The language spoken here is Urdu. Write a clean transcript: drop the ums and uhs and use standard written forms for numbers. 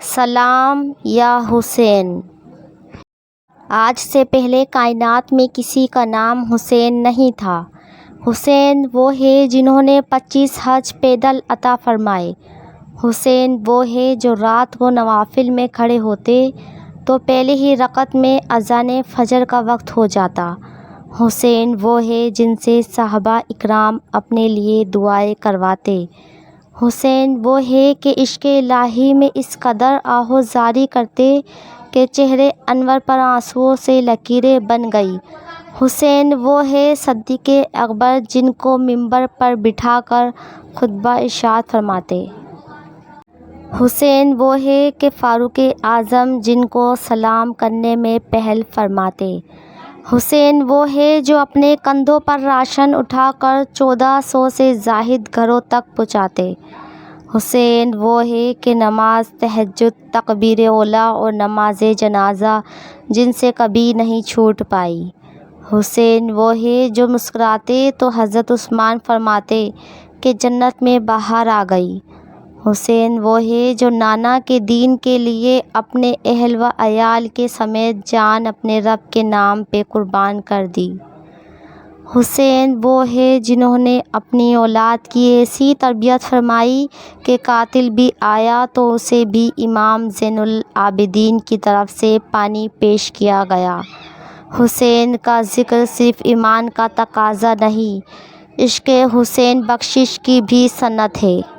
سلام یا حسین۔ آج سے پہلے کائنات میں کسی کا نام حسین نہیں تھا۔ حسین وہ ہے جنہوں نے 25 حج پیدل عطا فرمائے۔ حسین وہ ہے جو رات کو نوافل میں کھڑے ہوتے تو پہلے ہی رکعت میں اذان فجر کا وقت ہو جاتا۔ حسین وہ ہے جن سے صحابہ اکرام اپنے لیے دعائیں کرواتے۔ حسین وہ ہے کہ عشق الہی میں اس قدر آہوازاری کرتے کہ چہرے انور پر آنسوؤں سے لکیریں بن گئی۔ حسین وہ ہے صدیق اکبر جن کو ممبر پر بٹھا کر خطبہ ارشاد فرماتے۔ حسین وہ ہے کہ فاروق اعظم جن کو سلام کرنے میں پہل فرماتے۔ حسین وہ ہے جو اپنے کندھوں پر راشن اٹھا کر 1400 سے زائد گھروں تک پہنچاتے۔ حسین وہ ہے کہ نماز تہجد، تکبیر اولیٰ اور نماز جنازہ جن سے کبھی نہیں چھوٹ پائی۔ حسین وہ ہے جو مسکراتے تو حضرت عثمان فرماتے کہ جنت میں بہار آ گئی۔ حسین وہ ہے جو نانا کے دین کے لیے اپنے اہل و عیال کے سمیت جان اپنے رب کے نام پہ قربان کر دی۔ حسین وہ ہے جنہوں نے اپنی اولاد کی ایسی تربیت فرمائی کہ قاتل بھی آیا تو اسے بھی امام زین العابدین کی طرف سے پانی پیش کیا گیا۔ حسین کا ذکر صرف ایمان کا تقاضا نہیں، عشق حسین بخشش کی بھی سنت ہے۔